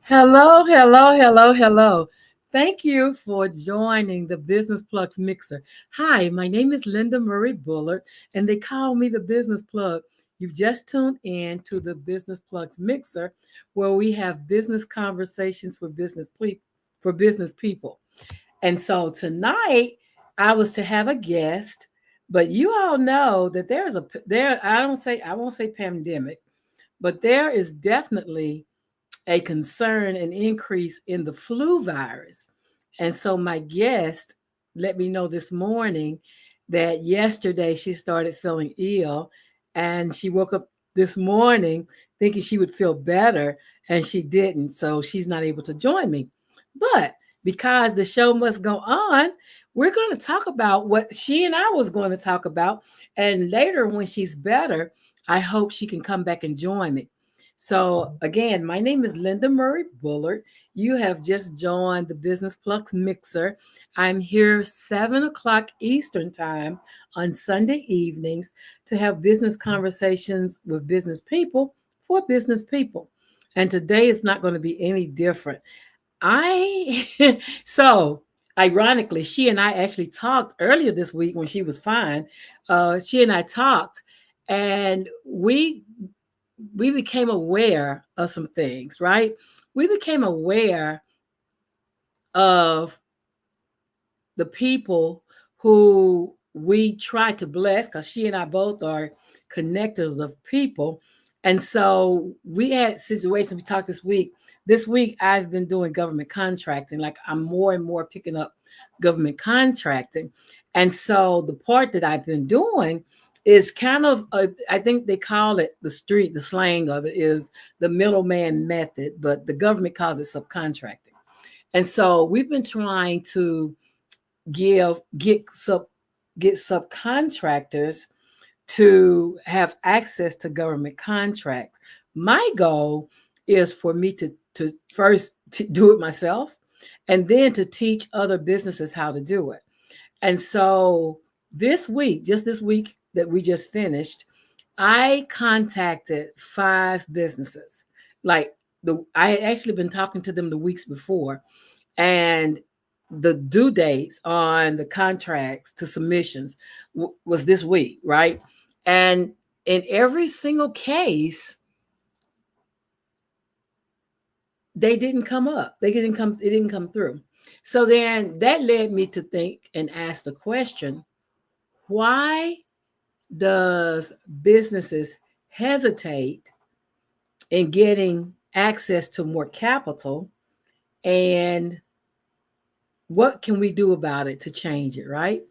Hello, hello, hello, hello. Thank you for joining the Business Plugs Mixer. Hi, my name is Linda Murray Bullard, and they call me the Business Plug. You've just tuned in to the Business Plugs Mixer, where we have business conversations for business people. And so tonight, I was to have a guest, but you all know that I won't say pandemic, but there is definitely a concern and increase in the flu virus. And so my guest let me know this morning that yesterday she started feeling ill and she woke up this morning thinking she would feel better and she didn't. So she's not able to join me. But because the show must go on, we're going to talk about what she and I was going to talk about. And later, when she's better, I hope she can come back and join me. So, again, my name is Linda Murray Bullard. You have just joined the Business Plus Mixer. I'm here 7 o'clock Eastern Time on Sunday evenings to have business conversations with business people for business people. And today is not going to be any different. I, so ironically, she and I actually talked earlier this week when she was fine. She and I talked and we became aware of some things, right? We became aware of the people who we try to bless because she and I both are connectors of people. And so we had situations we talked this week. This week, I've been doing government contracting. Like I'm more and more picking up government contracting. And so the part that I've been doing is kind of, I think they call it the slang of it is the middleman method, but the government calls it subcontracting. And so we've been trying to give get sub get subcontractors to have access to government contracts. My goal is for me to first do it myself and then to teach other businesses how to do it. And so just this week that we just finished, I contacted 5 businesses. Like I had actually been talking to them the weeks before, and the due dates on the contracts to submissions was this week, right? And in every single case, they didn't come up. It didn't come through. So then that led me to think and ask the question, why does businesses hesitate in getting access to more capital, and what can we do about it to change it, right?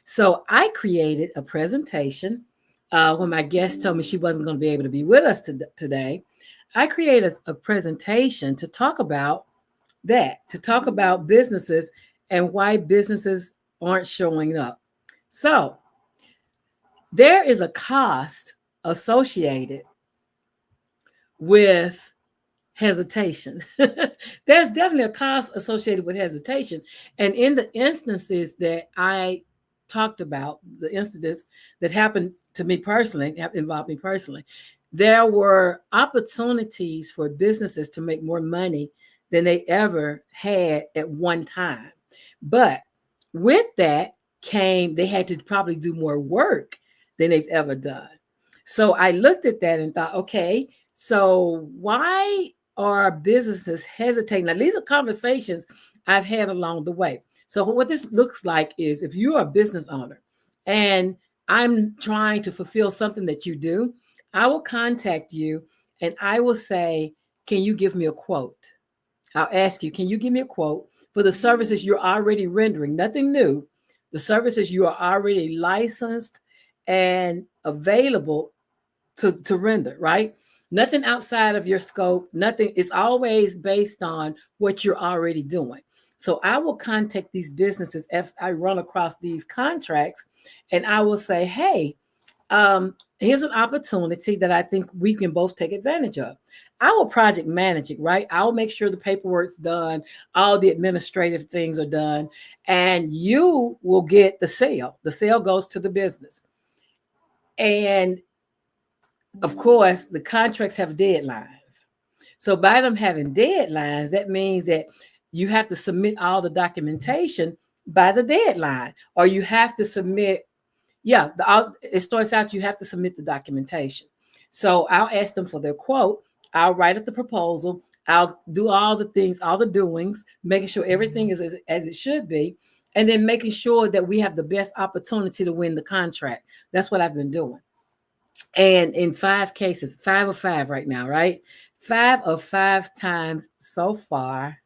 So I created a presentation when my guest told me she wasn't going to be able to be with us today. I created a presentation to talk about to talk about businesses and why businesses aren't showing up. So there is a cost associated with hesitation. There's definitely a cost associated with hesitation. And in the instances that I talked about, the incidents that happened to me personally, involved me personally, there were opportunities for businesses to make more money than they ever had at one time. But with that came, they had to probably do more work than they've ever done. So I looked at that and thought, okay, so why are businesses hesitating? Now, these are conversations I've had along the way. So, what this looks like is if you're a business owner and I'm trying to fulfill something that you do, I will contact you and I will say, can you give me a quote? I'll ask you, can you give me a quote for the services you're already rendering? Nothing new. The services you are already licensed and available to render, right? Nothing outside of your scope, nothing. It's always based on what you're already doing. So I will contact these businesses as I run across these contracts and I will say, hey, here's an opportunity that I think we can both take advantage of. I will project manage it, right? I'll make sure the paperwork's done, all the administrative things are done, and you will get the sale. The sale goes to the business. And of course, the contracts have deadlines. So by them having deadlines, that means that you have to submit all the documentation by the deadline, or you have to submit, yeah, it starts out you have to submit the documentation. So I'll ask them for their quote. I'll write up the proposal. I'll do all the things, all the doings, making sure everything is as it should be, and then making sure that we have the best opportunity to win the contract. That's what I've been doing. And in 5 cases, 5 of 5 right now, right? 5 of 5 times so far,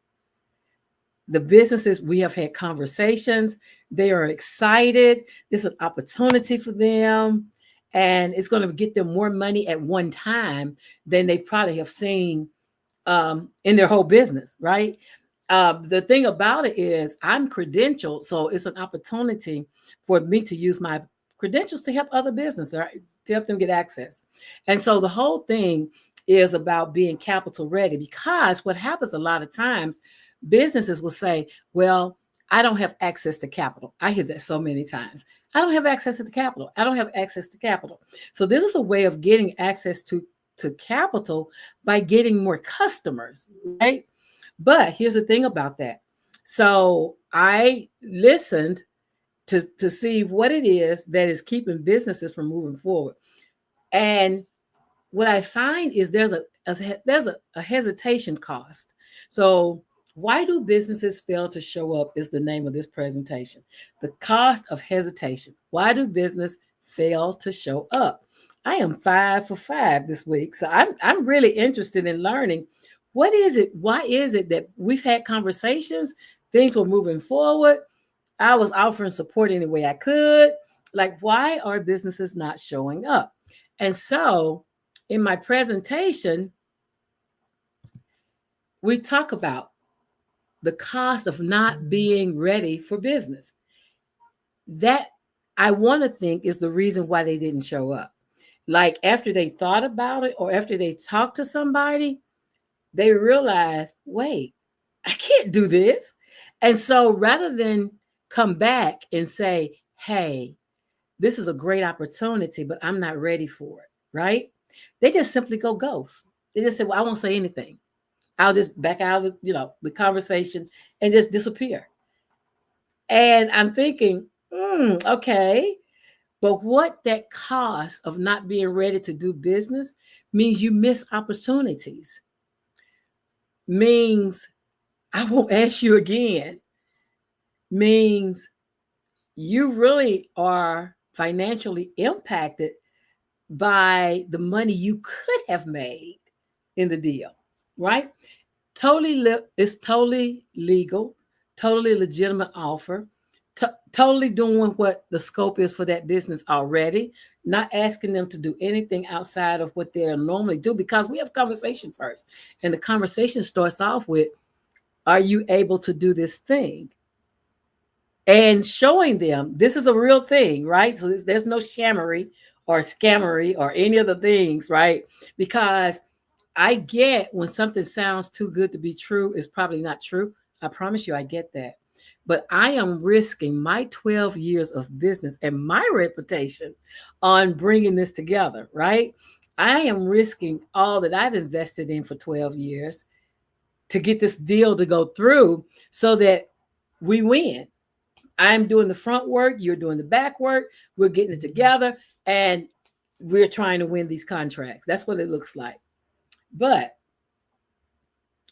the businesses, we have had conversations. They are excited. There's an opportunity for them, and it's going to get them more money at one time than they probably have seen in their whole business, right? The thing about it is, I'm credentialed, so it's an opportunity for me to use my credentials to help other businesses, right? To help them get access. And so the whole thing is about being capital ready, because what happens a lot of times, businesses will say, well, I don't have access to capital. I hear that so many times. I don't have access to capital. I don't have access to capital. So this is a way of getting access to capital by getting more customers, right? But here's the thing about that. So I listened to see what it is that is keeping businesses from moving forward. And what I find is there's a hesitation cost. So why do businesses fail to show up is the name of this presentation. The cost of hesitation. Why do business fail to show up? I am 5 for 5 this week. So I'm really interested in learning what is it? Why is it that we've had conversations, things were moving forward? I was offering support any way I could. Like, why are businesses not showing up? And so in my presentation, we talk about the cost of not being ready for business. That I want to think is the reason why they didn't show up. Like after they thought about it or after they talked to somebody, they realized, wait, I can't do this. And so rather than come back and say, hey, this is a great opportunity, but I'm not ready for it, right? They just simply go ghost. They just say, well, I won't say anything. I'll just back out of the conversation and just disappear. And I'm thinking, okay, but what that cost of not being ready to do business means you miss opportunities, means I won't ask you again, means you really are financially impacted by the money you could have made in the deal, right? It's totally legal, totally legitimate offer, totally doing what the scope is for that business already, not asking them to do anything outside of what they normally do, because we have conversation first. And the conversation starts off with, are you able to do this thing? And showing them this is a real thing, right? So there's no shammery or scammery or any of the things, right? Because I get when something sounds too good to be true, it's probably not true. I promise you, I get that. But I am risking my 12 years of business and my reputation on bringing this together, right? I am risking all that I've invested in for 12 years to get this deal to go through so that we win. I'm doing the front work, you're doing the back work, we're getting it together, and we're trying to win these contracts. That's what it looks like. But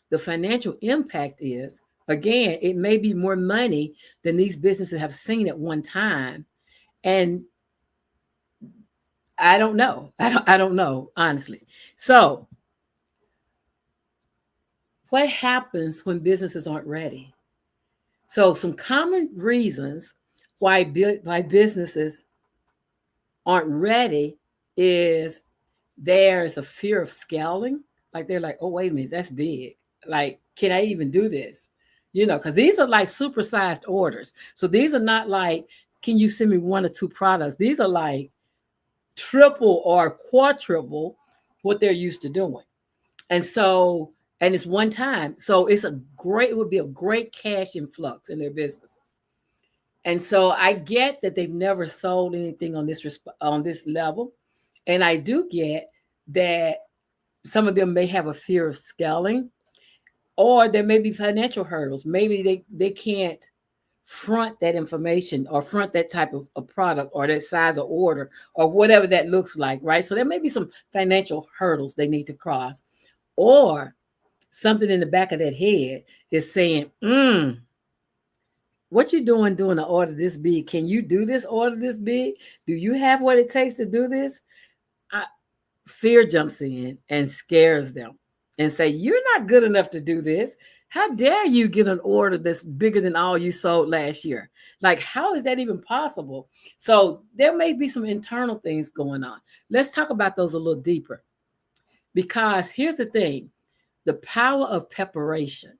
the financial impact is, again, it may be more money than these businesses have seen at one time. And I don't know. I don't know, honestly. So what happens when businesses aren't ready? So some common reasons why businesses aren't ready is there's a fear of scaling. Like they're like, oh, wait a minute, that's big. Like, can I even do this? Because these are like supersized orders. So these are not like, can you send me 1 or 2 products? These are like triple or quadruple what they're used to doing. And so, and it's one time. So it would be a great cash influx in their businesses. And so I get that they've never sold anything on this level. And I do get that some of them may have a fear of scaling, or there may be financial hurdles. Maybe they can't front that information or front that type of product or that size of order or whatever that looks like, right? So there may be some financial hurdles they need to cross, or something in the back of that head is saying, what you doing an order this big? Can you do this order this big? Do you have what it takes to do this? I, Fear jumps in and scares them and say, you're not good enough to do this. How dare you get an order that's bigger than all you sold last year? Like, how is that even possible? So there may be some internal things going on. Let's talk about those a little deeper, because here's the thing: the power of preparation.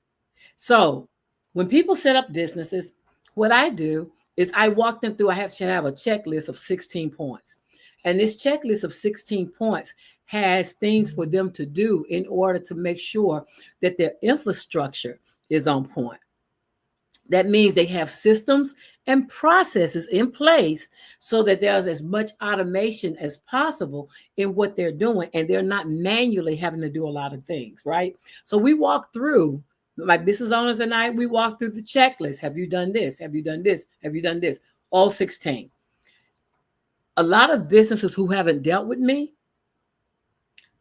So when people set up businesses, what I do is I walk them through. Should have a checklist of 16 points. And this checklist of 16 points has things for them to do in order to make sure that their infrastructure is on point. That means they have systems and processes in place so that there's as much automation as possible in what they're doing, and they're not manually having to do a lot of things, right? So we walk through, my business owners and I, we walk through the checklist. Have you done this? Have you done this? Have you done this? All 16. A lot of businesses who haven't dealt with me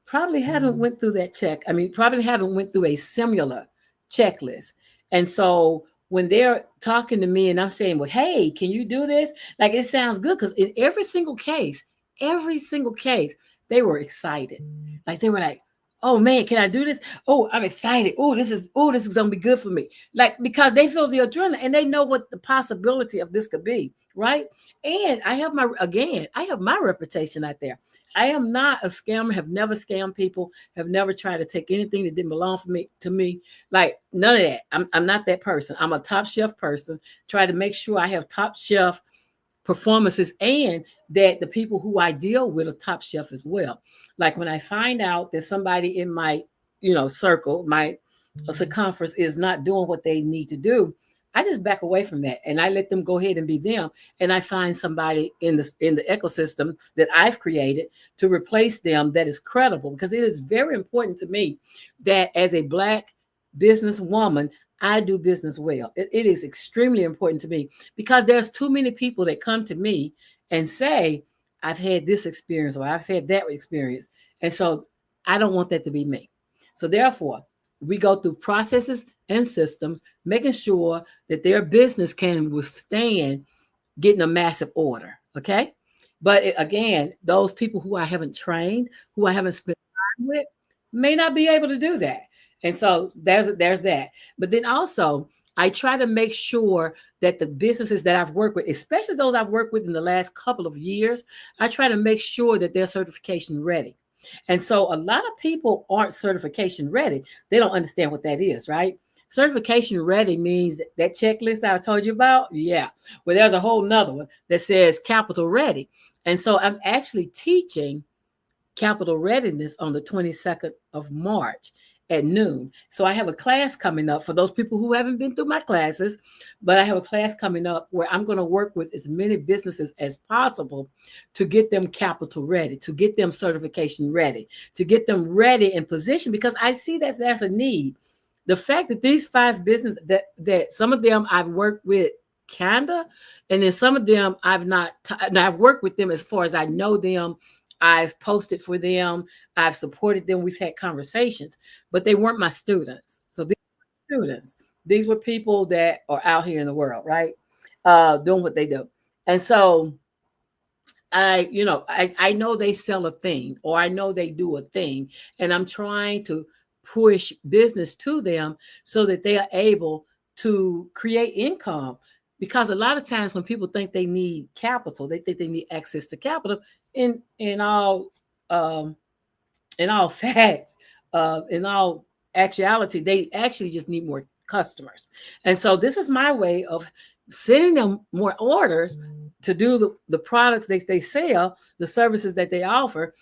probably haven't went through that check. I mean, probably haven't went through a similar checklist. And so when they're talking to me and I'm saying, well, hey, can you do this? Like, it sounds good, because in every single case, they were excited. Like, they were like, oh man, can I do this? Oh, I'm excited. Oh, this is gonna be good for me. Like, because they feel the adrenaline and they know what the possibility of this could be, right? And I have my reputation out there. I am not a scammer, have never scammed people, have never tried to take anything that didn't belong to me. Like, none of that. I'm not that person. I'm a top shelf person. Try to make sure I have top shelf performances, and that the people who I deal with are top shelf as well. Like, when I find out that somebody in my, circle, my circumference is not doing what they need to do, I just back away from that and I let them go ahead and be them. And I find somebody in the ecosystem that I've created to replace them that is credible, because it is very important to me that as a Black businesswoman, I do business well. It is extremely important to me, because there's too many people that come to me and say, I've had this experience or I've had that experience. And so I don't want that to be me. So therefore, we go through processes and systems, making sure that their business can withstand getting a massive order. Okay. But again, those people who I haven't trained, who I haven't spent time with, may not be able to do that. And so there's that. But then also, I try to make sure that the businesses that I've worked with, especially those I've worked with in the last couple of years, I try to make sure that they're certification ready. And so a lot of people aren't certification ready. They don't understand what that is, right? Certification ready means that checklist I told you about. Yeah. Well, there's a whole nother one that says capital ready. And so I'm actually teaching capital readiness on the 22nd of March at noon. So I have a class coming up for those people who haven't been through my classes, but I have a class coming up where I'm going to work with as many businesses as possible to get them capital ready, to get them certification ready, to get them ready in position, because I see that there's a need. The fact that these 5 businesses, that some of them I've worked with kinda, and then some of them I've not. I've worked with them as far as I know them. I've posted for them. I've supported them. We've had conversations, but they weren't my students. So these were students. These were people that are out here in the world, right? Doing what they do. And so I know they sell a thing, or I know they do a thing, and I'm trying to push business to them so that they are able to create income. Because a lot of times when people think they need capital, they think they need access to capital. In all um, in all fact, in all actuality, they actually just need more customers. And so this is my way of sending them more orders to do the products they sell, the services that they offer.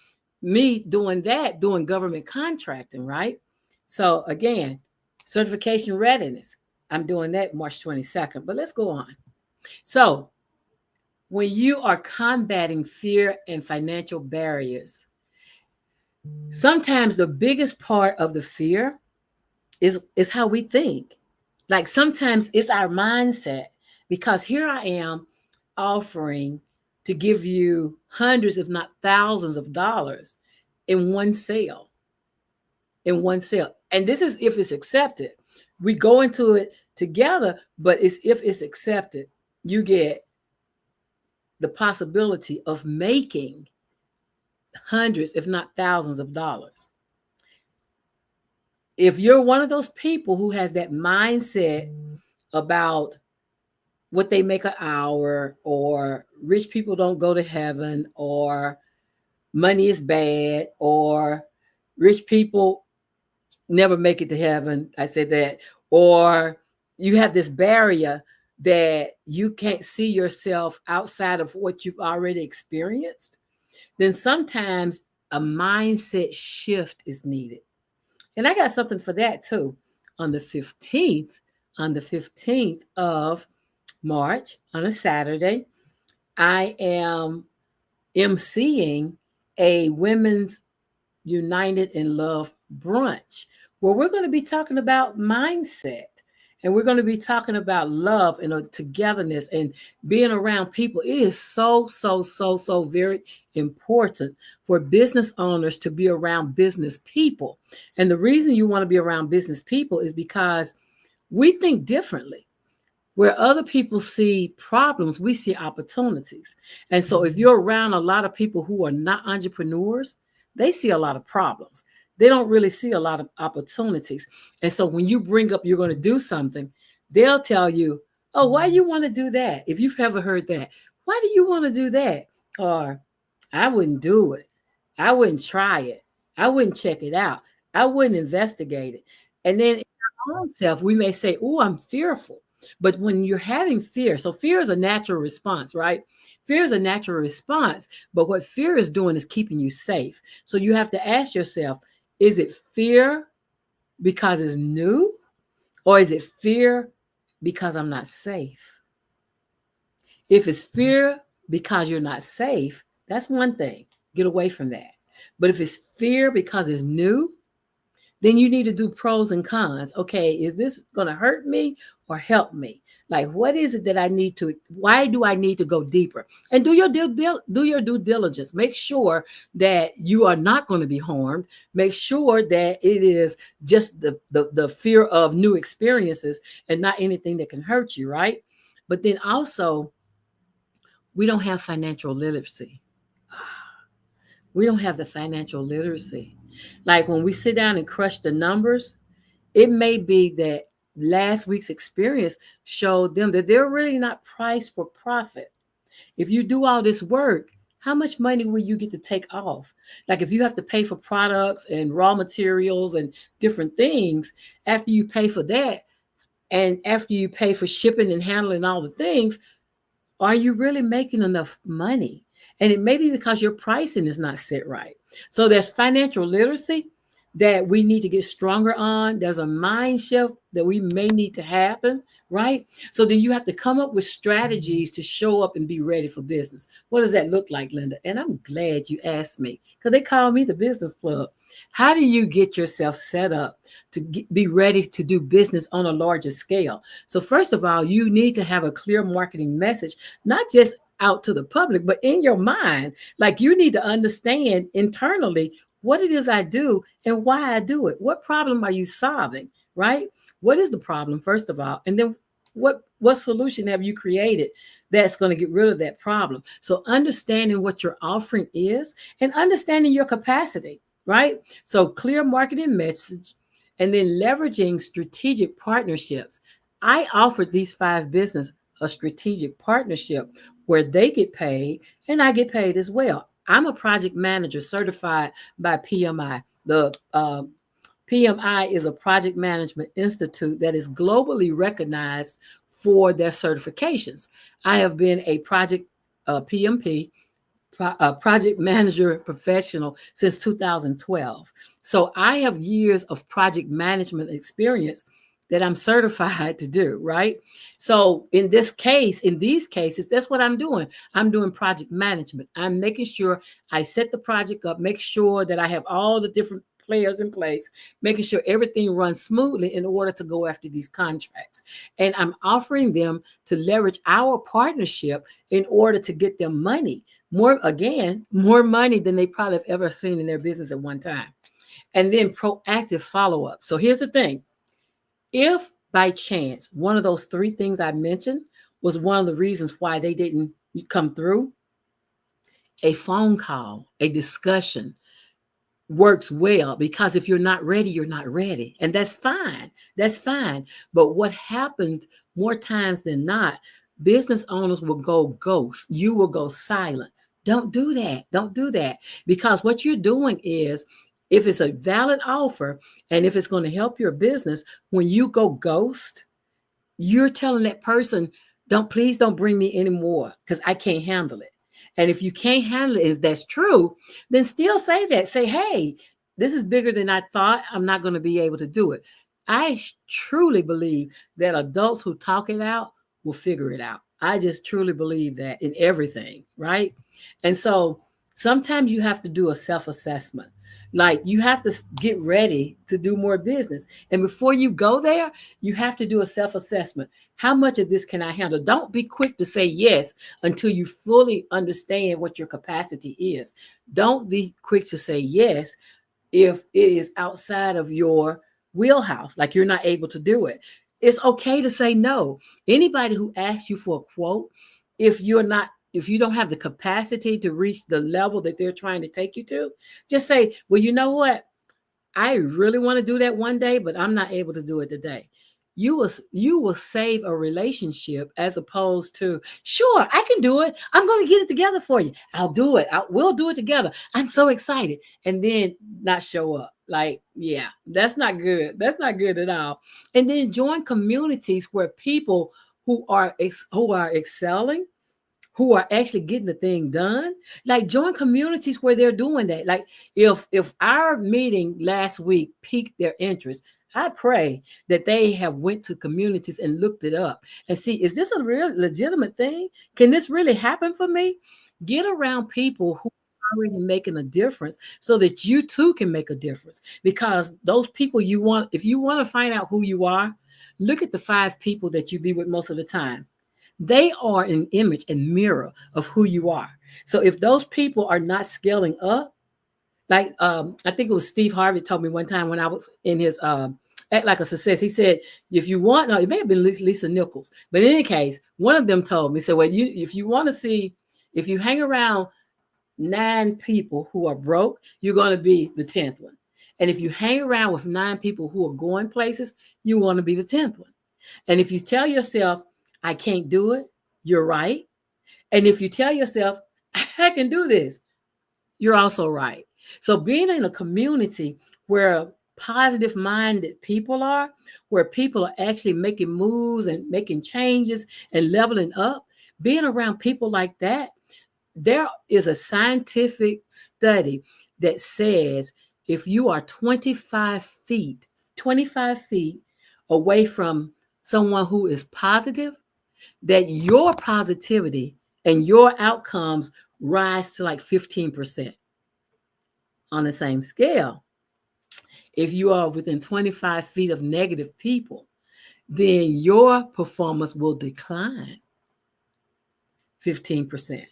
Me doing that, doing government contracting, right? So again, certification readiness. I'm doing that March 22nd. But let's go on. So when you are combating fear and financial barriers, Sometimes the biggest part of the fear is how we think. Like sometimes it's our mindset, because here I am offering to give you hundreds, if not thousands of dollars in one sale, in one sale. And this is if it's accepted. We go into it together, but it's if it's accepted, you get the possibility of making hundreds, if not thousands of dollars. If you're one of those people who has that mindset about what they make an hour, or rich people don't go to heaven, or money is bad, or rich people never make it to heaven, I said that, or you have this barrier that you can't see yourself outside of what you've already experienced, then sometimes a mindset shift is needed. And I got something for that too. On the 15th, on the 15th of March, on a Saturday, I am emceeing a Women's United in Love brunch, where we're going to be talking about mindset, and we're going to be talking about love and togetherness and being around people. It is so, so, so, so very important for business owners to be around business people. And the reason you want to be around business people is because we think differently. Where other people see problems, we see opportunities. And so if you're around a lot of people who are not entrepreneurs, they see a lot of problems. They don't really see a lot of opportunities. And so when you bring up you're going to do something, they'll tell you, "Oh, why you want to do that?" If you've ever heard that, "Why do you want to do that?" Or, "I wouldn't do it. I wouldn't try it. I wouldn't check it out. I wouldn't investigate it." And then in our own self, we may say, "Oh, I'm fearful." But when you're having fear, so fear is a natural response, right? Fear is a natural response, but what fear is doing is keeping you safe. So you have to ask yourself, is it fear because it's new, or is it fear because I'm not safe? If it's fear because you're not safe, that's one thing. Get away from that. But if it's fear because it's new, then you need to do pros and cons. Okay, is this going to hurt me or help me? Like, what is it that I need to? Why do I need to go deeper? And do your due diligence. Make sure that you are not going to be harmed. Make sure that it is just the fear of new experiences and not anything that can hurt you, right? But then also, we don't have financial literacy. We don't have the financial literacy. Like when we sit down and crush the numbers, it may be that last week's experience showed them that they're really not priced for profit. If you do all this work, how much money will you get to take off? Like if you have to pay for products and raw materials and different things, after you pay for that, and after you pay for shipping and handling all the things, are you really making enough money? And it may be because your pricing is not set right. So there's financial literacy that we need to get stronger on. There's a mind shift that we may need to happen, right? So then you have to come up with strategies to show up and be ready for business. What does that look like, Linda? And I'm glad you asked me, because they call me the business plug. How do you get yourself set up to be ready to do business on a larger scale? So first of all, you need to have a clear marketing message, not just out to the public, but in your mind. Like you need to understand internally what it is I do and why I do it. What problem are you solving, right? What is the problem, first of all? And then what solution have you created that's going to get rid of that problem? So understanding what your offering is and understanding your capacity, right? So clear marketing message, and then leveraging strategic partnerships. I offered these 5 business a strategic partnership where they get paid and I get paid as well. I'm a project manager certified by PMI. The PMI is a project management institute that is globally recognized for their certifications. I have been a project PMP, project manager professional since 2012. So I have years of project management experience that I'm certified to do, right? So in this case, in these cases, that's what I'm doing. I'm doing project management. I'm making sure I set the project up, make sure that I have all the different players in place, making sure everything runs smoothly in order to go after these contracts. And I'm offering them to leverage our partnership in order to get them money. More, again, more money than they probably have ever seen in their business at one time. And then proactive follow up. So here's the thing: if by chance one of those three things I mentioned was one of the reasons why they didn't come through, a phone call, a discussion works well, because if you're not ready, you're not ready. And that's fine. That's fine. But what happens more times than not, business owners will go ghost. You will go silent. Don't do that. Don't do that. Because what you're doing is, if it's a valid offer and if it's going to help your business, when you go ghost, you're telling that person, don't, please don't bring me anymore because I can't handle it. And if you can't handle it, if that's true, then still say that. Say, hey, this is bigger than I thought. I'm not going to be able to do it. I truly believe that adults who talk it out will figure it out. I just truly believe that in everything, right? And so sometimes you have to do a self assessment. Like, you have to get ready to do more business. And before you go there, you have to do a self assessment. How much of this can I handle? Don't be quick to say yes until you fully understand what your capacity is. Don't be quick to say yes if it is outside of your wheelhouse, like you're not able to do it. It's okay to say no. Anybody who asks you for a quote, if you're not, if you don't have the capacity to reach the level that they're trying to take you to, just say, well, you know what? I really want to do that one day, but I'm not able to do it today. You will save a relationship, as opposed to, sure, I can do it. I'm going to get it together for you. I'll do it. We'll do it together. I'm so excited. And then not show up. Like, yeah, that's not good. That's not good at all. And then join communities where people who are excelling, who are actually getting the thing done. Like, join communities where they're doing that. Like, if our meeting last week piqued their interest, I pray that they have went to communities and looked it up and see, is this a real legitimate thing? Can this really happen for me? Get around people who are already making a difference so that you too can make a difference. Because those people you want, if you want to find out who you are, look at the 5 people that you be with most of the time. They are an image and mirror of who you are. So if those people are not scaling up, like, I think it was Steve Harvey told me one time when I was in his Act Like a Success. He said, if you want, no, it may have been Lisa Nichols, but in any case, one of them told me, said, well, if you want to see, if you hang around 9 people who are broke, you're going to be the 10th one. And if you hang around with 9 people who are going places, you want to be the 10th one. And if you tell yourself, I can't do it, you're right. And if you tell yourself, I can do this, you're also right. So being in a community where positive minded people are, where people are actually making moves and making changes and leveling up, being around people like that, there is a scientific study that says if you are 25 feet away from someone who is positive, that your positivity and your outcomes rise to like 15%. On the same scale, if you are within 25 feet of negative people, then your performance will decline 15%.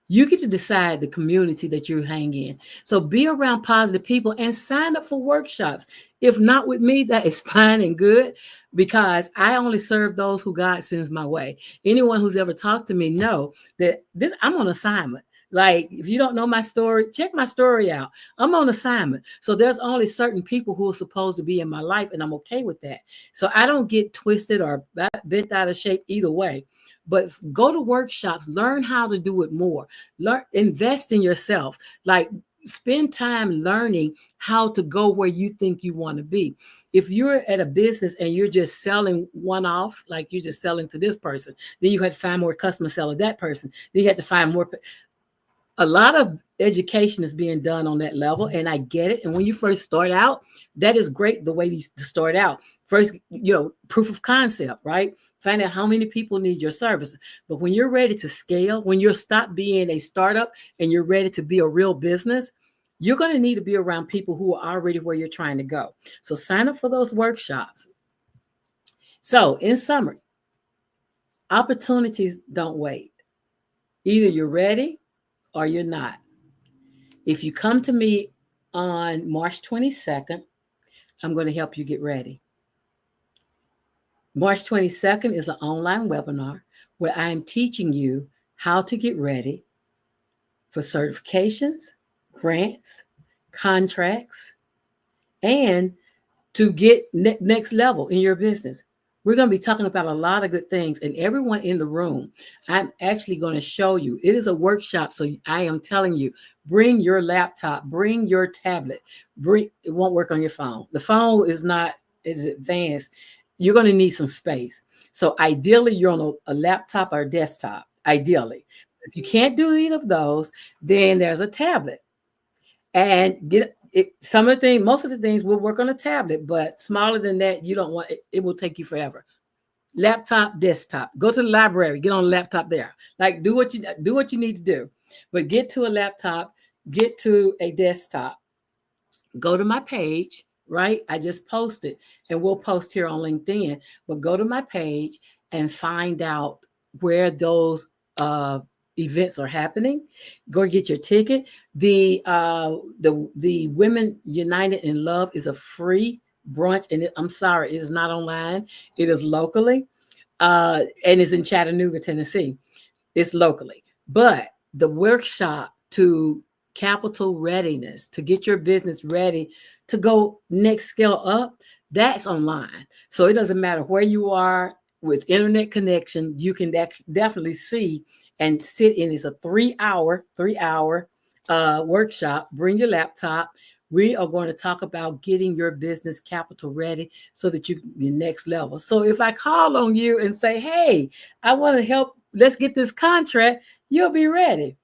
You get to decide the community that you hang in. So be around positive people and sign up for workshops. If not with me, that is fine and good, because I only serve those who God sends my way. Anyone who's ever talked to me know that I'm on assignment. Like, if you don't know my story, check my story out. I'm on assignment. So there's only certain people who are supposed to be in my life, and I'm okay with that. So I don't get twisted or bent out of shape either way. But go to workshops, learn how to do it more. Learn, invest in yourself. Like, spend time learning how to go where you think you want to be. If you're at a business and you're just selling one-offs, like you're just selling to this person, then you had to find more customers, sell to that person. Then you had to find more. a lot of education is being done on that level, and I get it. And when you first start out, that is great the way to start out. First, proof of concept, right? Find out how many people need your service. But when you're ready to scale, when you're stop being a startup and you're ready to be a real business, you're going to need to be around people who are already where you're trying to go. So sign up for those workshops. So, in summary, opportunities don't wait. Either you're ready or you're not. If you come to me on March 22nd, I'm going to help you get ready. March 22nd is an online webinar where I am teaching you how to get ready for certifications, grants, contracts, and to get next level in your business. We're going to be talking about a lot of good things, and everyone in the room, I'm actually going to show you. It is a workshop, so I am telling you, bring your laptop, bring your tablet. It won't work on your phone. The phone is not as advanced. You're going to need some space. So ideally, you're on a laptop or a desktop. Ideally, if you can't do either of those, then there's a tablet. And get it, some of the things, most of the things will work on a tablet, but smaller than that, you don't want it, it will take you forever. Laptop, desktop. Go to the library, get on a laptop there. Like do what you need to do. But get to a laptop, get to a desktop, go to my page, right? I just posted, and we'll post here on LinkedIn, but go to my page and find out where those events are happening. Go get your ticket. The Women United in Love is a free brunch, and I'm sorry, it is not online. It is locally, and it's in Chattanooga, Tennessee. It's locally. But the workshop to capital readiness, to get your business ready to go next scale up, that's online. So it doesn't matter where you are with internet connection, you can definitely see and sit in. It's a 3 hour workshop. Bring your laptop. We are going to talk about getting your business capital ready so that you can be next level. So if I call on you and say, hey, I want to help, let's get this contract, you'll be ready.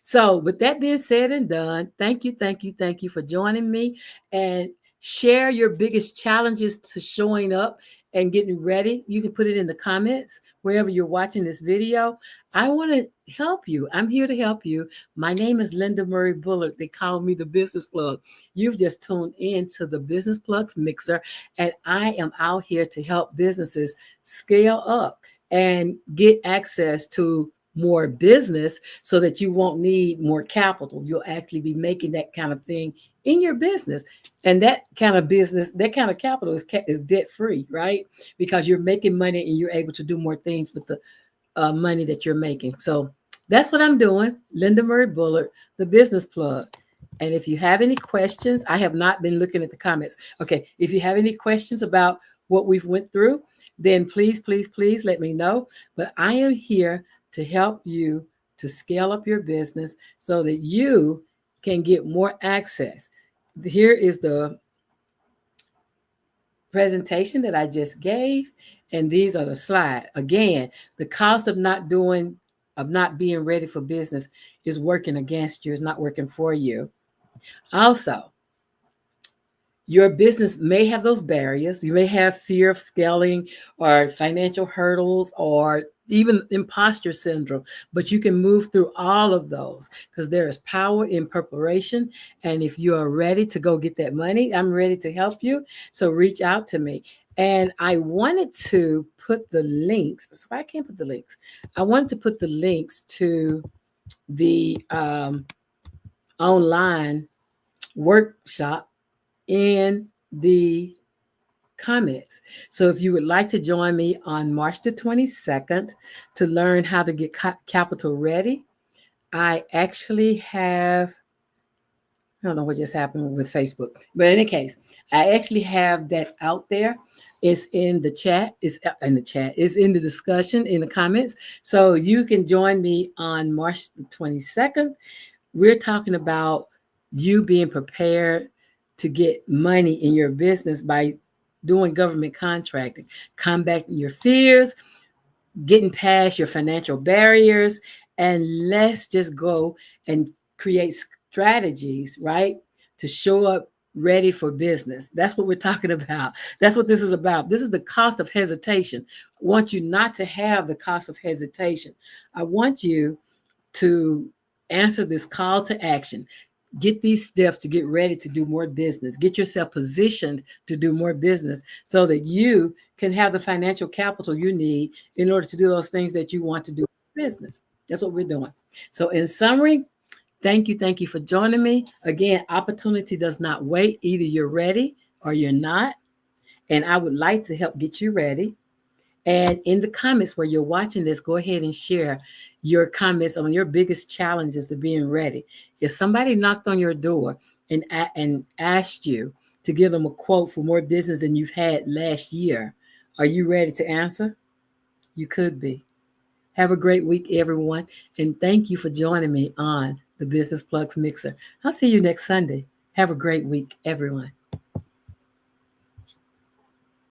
So with that being said and done, thank you for joining me, and share your biggest challenges to showing up and getting ready. You can put it in the comments wherever you're watching this video. I want to help you. I'm here to help you. My name is Linda Murray Bullard. They call me the Business Plug. You've just tuned in to the Business Plugs Mixer, and I am out here to help businesses scale up and get access to more business so that you won't need more capital. You'll actually be making that kind of thing in your business. And that kind of business, that kind of capital is debt free, right? Because you're making money and you're able to do more things with the money that you're making. So that's what I'm doing. Linda Murray Bullard, the Business Plug. And if you have any questions, I have not been looking at the comments. Okay, if you have any questions about what we've went through, then please let me know. But I am here to help you to scale up your business so that you can get more access. Here is the presentation that I just gave, and these are the slides. Again, the cost of not being ready for business is working against you, it's not working for you. Also, your business may have those barriers. You may have fear of scaling or financial hurdles or even imposter syndrome, but you can move through all of those because there is power in preparation. And if you are ready to go get that money, I'm ready to help you. So reach out to me. And I wanted to put the links. So I can't put the links. I wanted to put the links to the online workshop in the comments. So if you would like to join me on March the 22nd to learn how to get capital ready, I actually have, I don't know what just happened with Facebook, but in any case, I actually have that out there. It's in the chat. It's in the chat. It's in the discussion in the comments. So you can join me on March the 22nd. We're talking about you being prepared to get money in your business by doing government contracting, combating your fears, getting past your financial barriers, and let's just go and create strategies, right? To show up ready for business. That's what we're talking about. That's what this is about. This is the cost of hesitation. I want you not to have the cost of hesitation. I want you to answer this call to action. Get these steps to get ready to do more business. Get yourself positioned to do more business so that you can have the financial capital you need in order to do those things that you want to do in business. That's what we're doing. So, in summary, thank you for joining me. Again, opportunity does not wait. Either you're ready or you're not. And I would like to help get you ready. And in the comments where you're watching this, go ahead and share your comments on your biggest challenges of being ready. If somebody knocked on your door and asked you to give them a quote for more business than you've had last year, are you ready to answer? You could be. Have a great week, everyone. And thank you for joining me on the Business Plugs Mixer. I'll see you next Sunday. Have a great week, everyone.